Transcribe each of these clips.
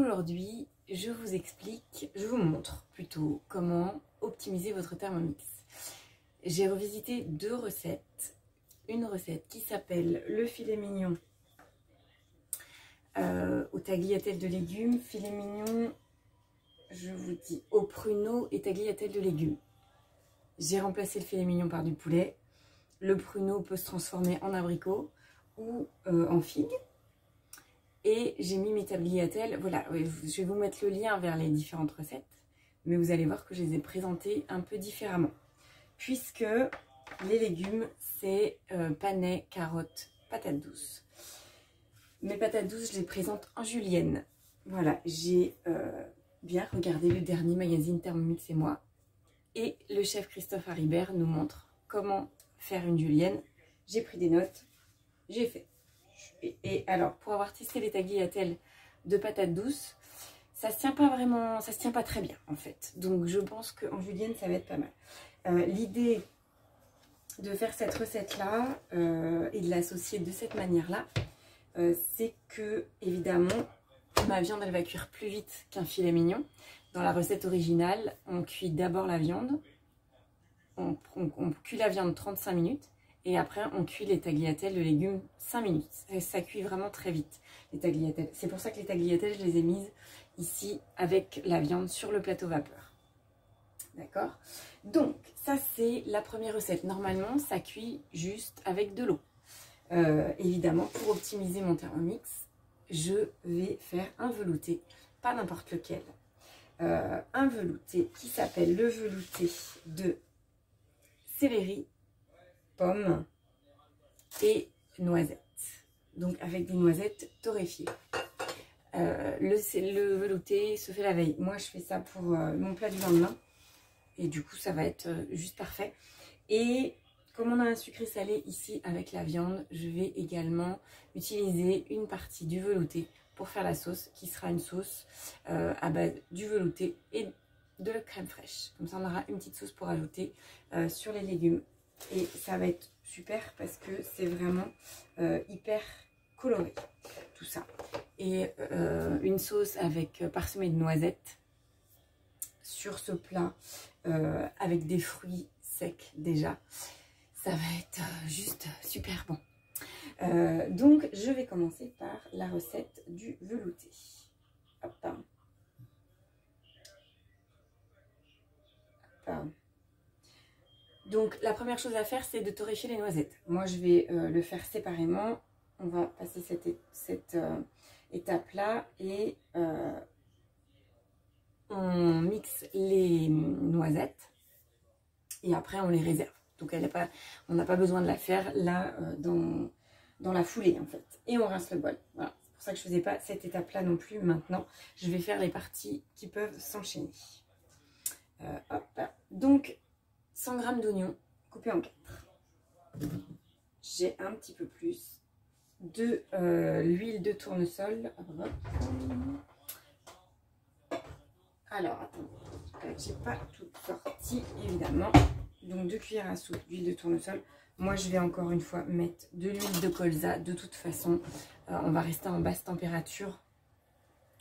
aujourd'hui, je vous montre plutôt comment optimiser votre Thermomix. J'ai revisité deux recettes. Une recette qui s'appelle le filet mignon au tagliatelle de légumes. Filet mignon, je vous dis, au pruneau et tagliatelle de légumes. J'ai remplacé le filet mignon par du poulet. Le pruneau peut se transformer en abricot ou en figue. Et j'ai mis mes tagliatelles. Voilà, je vais vous mettre le lien vers les différentes recettes. Mais vous allez voir que je les ai présentées un peu différemment. Puisque les légumes, c'est panais, carottes, patates douces. Mes patates douces, je les présente en julienne. Voilà, j'ai bien regardé le dernier magazine Thermomix et moi. Et le chef Christophe Haribert nous montre comment faire une julienne. J'ai pris des notes, j'ai fait. Et alors, pour avoir testé les tagliatelles de patates douces, ça se tient pas vraiment, ça se tient pas très bien en fait. Donc je pense qu'en julienne, ça va être pas mal. L'idée de faire cette recette-là et de l'associer de cette manière-là, c'est que, évidemment, ma viande, elle va cuire plus vite qu'un filet mignon. Dans la recette originale, on cuit d'abord la viande, on cuit la viande 35 minutes et après on cuit les tagliatelles de légumes 5 minutes. Ça cuit vraiment très vite, les tagliatelles. C'est pour ça que les tagliatelles, je les ai mises ici avec la viande sur le plateau vapeur. D'accord? Donc, ça c'est la première recette. Normalement, ça cuit juste avec de l'eau. Évidemment, pour optimiser mon Thermomix, je vais faire un velouté, pas n'importe lequel. Un velouté qui s'appelle le velouté de céleri, pommes et noisettes. Donc avec des noisettes torréfiées. Le velouté se fait la veille. Moi je fais ça pour mon plat du lendemain. Et du coup ça va être juste parfait. Et comme on a un sucré salé ici avec la viande, je vais également utiliser une partie du velouté pour faire la sauce, qui sera une sauce à base du velouté et de la crème fraîche. Comme ça, on aura une petite sauce pour ajouter sur les légumes. Et ça va être super parce que c'est vraiment hyper coloré, tout ça. Et une sauce avec parsemée de noisettes sur ce plat avec des fruits secs déjà. Ça va être juste super bon. Donc, je vais commencer par la recette du velouté. Hop. Hop. Donc, la première chose à faire, c'est de torréfier les noisettes. Moi, je vais le faire séparément. On va passer cette étape-là et on mixe les noisettes et après, on les réserve. Donc, on n'a pas besoin de la faire là dans la foulée en fait. Et on rince le bol. Voilà. C'est pour ça que je ne faisais pas cette étape-là non plus. Maintenant, je vais faire les parties qui peuvent s'enchaîner. Donc, 100 g d'oignons coupés en 4. J'ai un petit peu plus de l'huile de tournesol. Alors, attendez. J'ai pas tout sorti évidemment. Donc 2 cuillères à soupe d'huile de tournesol. Moi je vais encore une fois mettre de l'huile de colza. De toute façon, on va rester en basse température.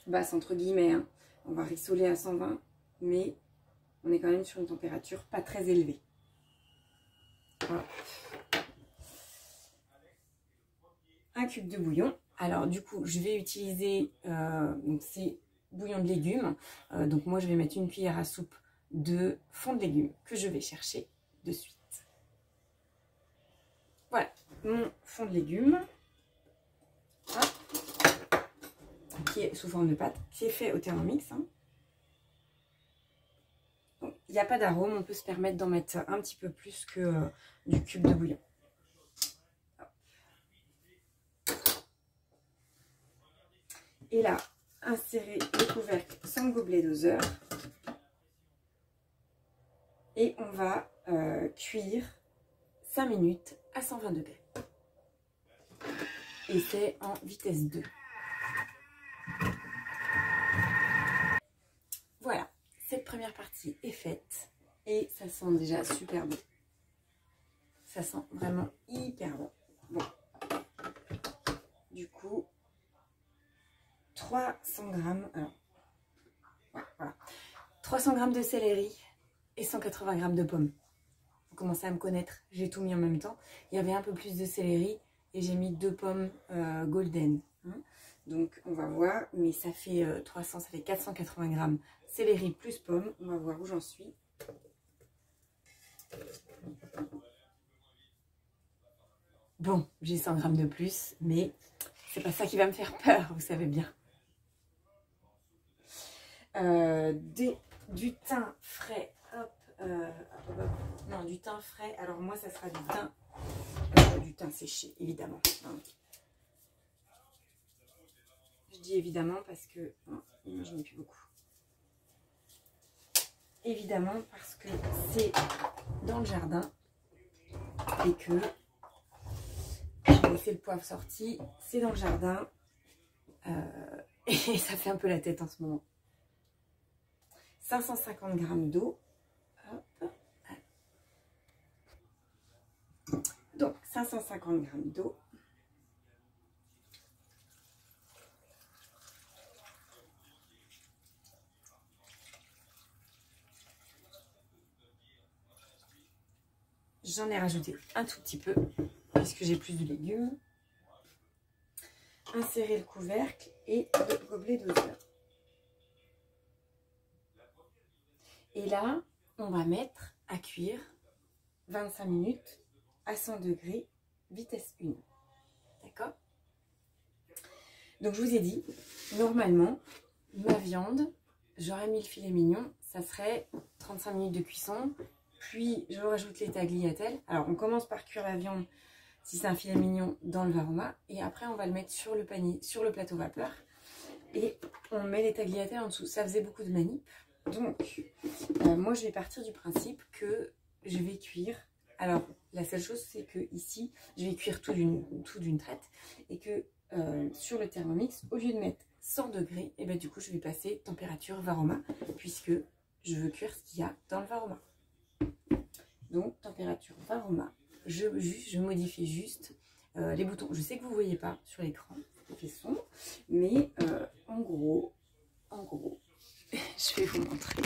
Basse entre guillemets. Hein. On va rissoler à 120. Mais on est quand même sur une température pas très élevée. Voilà. 1 cube de bouillon. Alors du coup, je vais utiliser ces bouillons de légumes. Donc moi je vais mettre 1 cuillère à soupe de fond de légumes que je vais chercher de suite. Voilà, mon fond de légumes, qui est sous forme de pâte, qui est fait au Thermomix. Hein. Donc, il n'y a pas d'arôme, on peut se permettre d'en mettre un petit peu plus que du cube de bouillon. Et là, insérer le couvercle sans le gobelet doseur. Et on va cuire 5 minutes à 120 degrés. Et c'est en vitesse 2. Voilà, cette première partie est faite. Et ça sent déjà super bon. Ça sent vraiment hyper bon. Bon. Du coup, 300 grammes, alors, ouais, voilà, 300 grammes de céleri et 180 grammes de pommes. Vous commencez à me connaître, j'ai tout mis en même temps. Il y avait un peu plus de céleri et j'ai mis 2 pommes golden. Hein. Donc on va voir, mais ça fait 300, ça fait 480 grammes céleri plus pommes. On va voir où j'en suis. Bon, j'ai 100 grammes de plus, mais c'est pas ça qui va me faire peur, vous savez bien. Du thym frais, hop, non, du thym frais, alors moi ça sera du thym séché, évidemment. Hein. Je dis évidemment parce que, moi je n'ai plus beaucoup. Évidemment parce que c'est dans le jardin et que j'ai laissé le poivre sorti, c'est dans le jardin et ça fait un peu la tête en ce moment. 550 grammes d'eau. Donc 550 grammes d'eau. J'en ai rajouté un tout petit peu, puisque j'ai plus de légumes. Insérer le couvercle et le gobelet doseur. Et là, on va mettre à cuire 25 minutes à 100 degrés, vitesse 1. D'accord? Donc, je vous ai dit, normalement, ma viande, j'aurais mis le filet mignon, ça serait 35 minutes de cuisson. Puis, je rajoute les tagliatelles. Alors, on commence par cuire la viande, si c'est un filet mignon, dans le Varoma. Et après, on va le mettre sur le panier, sur le plateau vapeur. Et on met les tagliatelles en dessous. Ça faisait beaucoup de manip. Donc, moi, je vais partir du principe que je vais cuire. Alors, la seule chose, c'est que ici, je vais cuire tout d'une traite. Et que sur le Thermomix, au lieu de mettre 100 degrés, et ben, du coup, je vais passer température Varoma. Puisque je veux cuire ce qu'il y a dans le Varoma. Donc, température Varoma, je modifie juste les boutons. Je sais que vous ne voyez pas sur l'écran, c'est fait sombre, mais en gros, je vais vous montrer.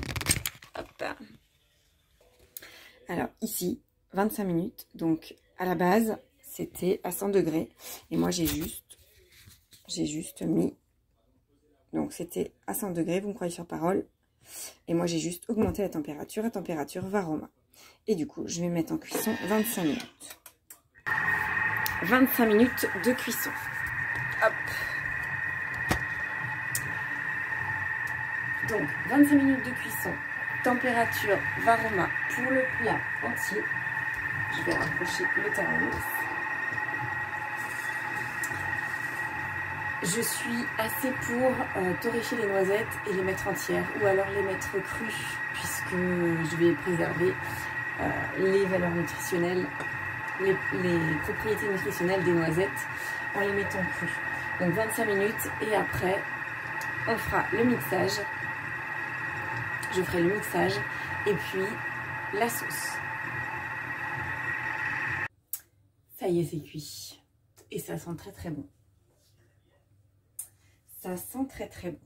Hop. Alors, ici, 25 minutes. Donc, à la base, c'était à 100 degrés. Et moi, j'ai juste mis... Donc, c'était à 100 degrés, vous me croyez sur parole. Et moi, j'ai juste augmenté la température à température Varoma. Et du coup, je vais mettre en cuisson 25 minutes. 25 minutes de cuisson. Hop. Donc, 25 minutes de cuisson. Température Varoma pour le plat entier. Je vais rapprocher le Thermomix. Je suis assez pour torréfier les noisettes et les mettre entières. Ou alors les mettre crues, puisque je vais préserver les valeurs nutritionnelles, les propriétés nutritionnelles des noisettes en les mettant crues. Donc 25 minutes et après on fera le mixage. Je ferai le mixage et puis la sauce. Ça y est, c'est cuit. Et ça sent très très bon. Ça sent très très bon.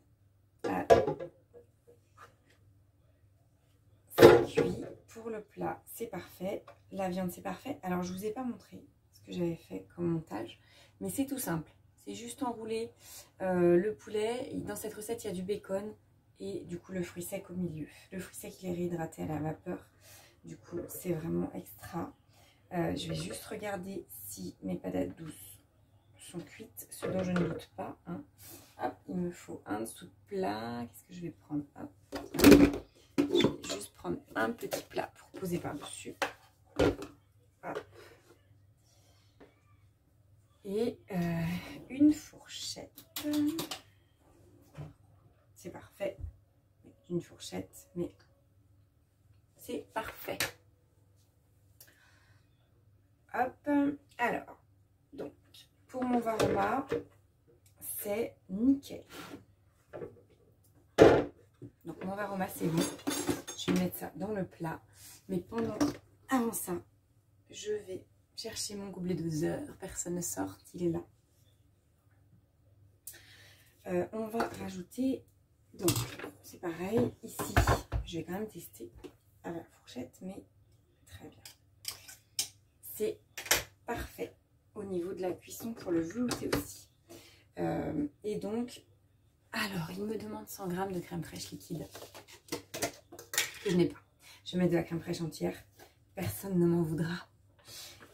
C'est cuit. Pour le plat, c'est parfait. La viande, c'est parfait. Alors, je ne vous ai pas montré ce que j'avais fait comme montage, mais c'est tout simple. C'est juste enrouler le poulet. Dans cette recette, il y a du bacon et du coup, le fruit sec au milieu. Le fruit sec, il est réhydraté à la vapeur. Du coup, c'est vraiment extra. Je vais juste regarder si mes patates douces sont cuites, ce dont je ne doute pas. Hein. Hop, il me faut un dessous de plat. Qu'est-ce que je vais prendre? Hop. Je vais juste prendre un petit plat pour poser par-dessus. Et une fourchette. C'est parfait. Une fourchette, mais c'est parfait. Hop. Alors, donc, pour mon Varoma, c'est nickel. Donc, mon Varoma, c'est bon. Je vais mettre ça dans le plat. Mais avant ça, je vais chercher mon gobelet doseur. Personne ne sort, il est là. On va rajouter, donc c'est pareil, ici, je vais quand même tester à la fourchette, mais très bien. C'est parfait au niveau de la cuisson pour le velouter aussi. Et donc, alors, il me demande 100 g de crème fraîche liquide, que je n'ai pas. Je vais mettre de la crème fraîche entière, personne ne m'en voudra.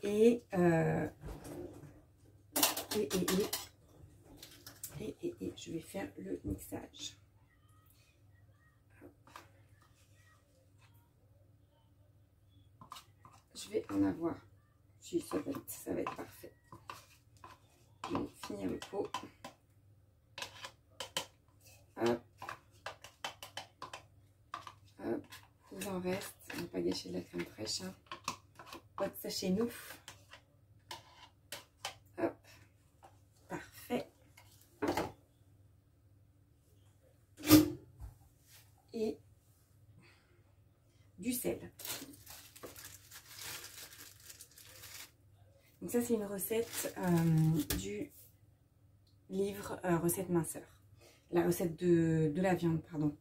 Et je vais faire le mixage. Je vais en avoir. Si, ça va être parfait. Je vais finir le pot. Hop. Hop. Il en reste. On ne va pas gâcher de la crème fraîche. Hein. Pas de ça chez nous. Hop. Parfait. Et du sel. Donc ça, c'est une recette du livre recette minceur. La recette de la viande, pardon.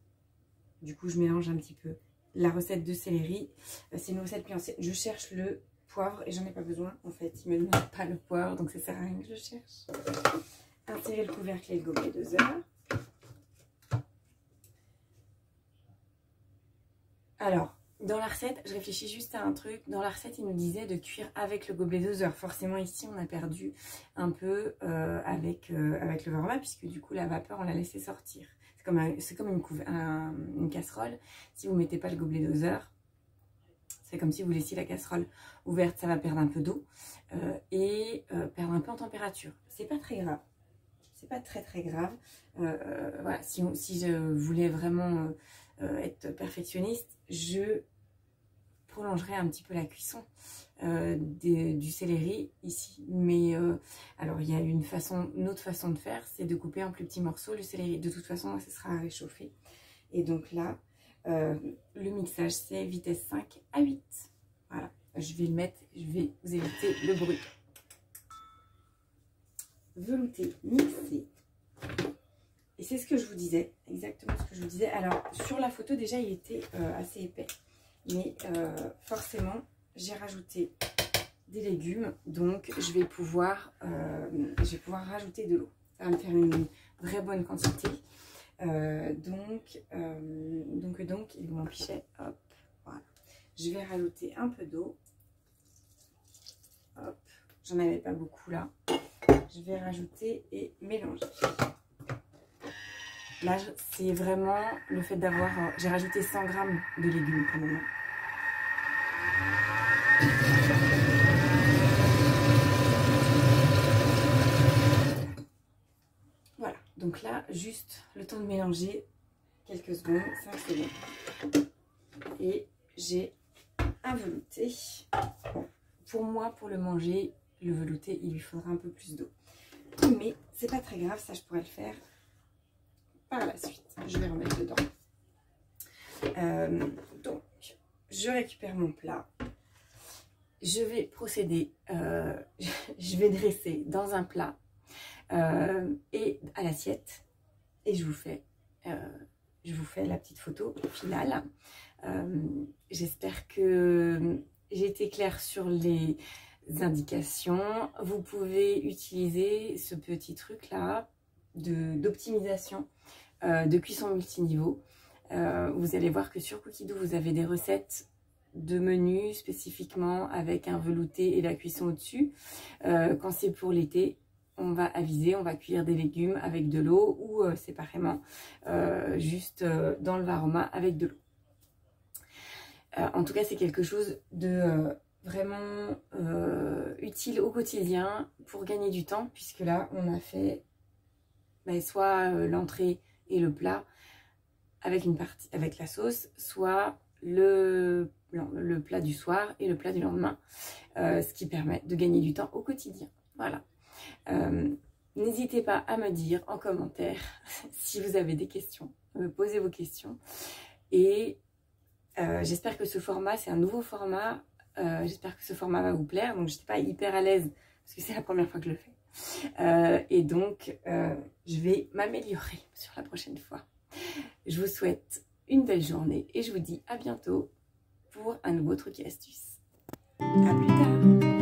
Du coup, je mélange un petit peu. La recette de céleri, c'est une recette plus ancienne. Je cherche le poivre et j'en ai pas besoin. En fait, il ne me demande pas le poivre, donc ça sert à rien que je cherche. Insérer le couvercle et le gobelet doseur. Alors, dans la recette, je réfléchis juste à un truc. Dans la recette, il nous disait de cuire avec le gobelet doseur. Forcément, ici, on a perdu un peu avec le format, puisque du coup, la vapeur, on l'a laissé sortir. C'est comme une casserole. Si vous ne mettez pas le gobelet doseur, c'est comme si vous laissiez la casserole ouverte. Ça va perdre un peu d'eau et perdre un peu en température. C'est pas très grave. C'est pas très grave. Voilà, si je voulais vraiment être perfectionniste, je prolongerai un petit peu la cuisson du céleri ici. Mais alors il y a une autre façon de faire, c'est de couper en plus petits morceaux le céleri. De toute façon, ça sera réchauffé. Et donc là, le mixage, c'est vitesse 5 à 8. Voilà, je vais le mettre, je vais vous éviter le bruit. Velouté, mixé. Et c'est ce que je vous disais, exactement ce que je vous disais. Alors, sur la photo, déjà, il était assez épais. Mais forcément, j'ai rajouté des légumes. Donc, je vais pouvoir rajouter de l'eau. Ça va me faire une vraie bonne quantité. Donc, il m'en pichait. Hop, voilà. Je vais rajouter un peu d'eau. Hop, j'en avais pas beaucoup là. Je vais rajouter et mélanger. Là, c'est vraiment le fait d'avoir... j'ai rajouté 100 g de légumes quand même. Voilà, donc là, juste le temps de mélanger quelques secondes, 5 secondes. Et j'ai un velouté. Bon, pour moi, pour le manger, le velouté, il lui faudra un peu plus d'eau. Mais c'est pas très grave, ça je pourrais le faire par la suite. Je vais remettre dedans. Donc, je récupère mon plat. Je vais procéder, je vais dresser dans un plat et à l'assiette. Et je vous fais la petite photo finale. J'espère que j'ai été claire sur les indications. Vous pouvez utiliser ce petit truc là d'optimisation de cuisson multiniveau. Vous allez voir que sur Cookidoo vous avez des recettes de menus spécifiquement avec un velouté et la cuisson au-dessus. Quand c'est pour l'été, on va aviser, on va cuire des légumes avec de l'eau ou séparément juste dans le Varoma avec de l'eau. En tout cas, c'est quelque chose de vraiment utile au quotidien pour gagner du temps, puisque là, on a fait soit l'entrée et le plat avec une partie avec la sauce, soit le plat du soir et le plat du lendemain, ce qui permet de gagner du temps au quotidien. Voilà. N'hésitez pas à me dire en commentaire si vous avez des questions, posez vos questions. Et j'espère que ce format, c'est un nouveau format, j'espère que ce format va vous plaire. Donc je n'étais pas hyper à l'aise parce que c'est la première fois que je le fais. Et donc, je vais m'améliorer sur la prochaine fois. Je vous souhaite une belle journée et je vous dis à bientôt pour un nouveau truc et astuce. À plus tard!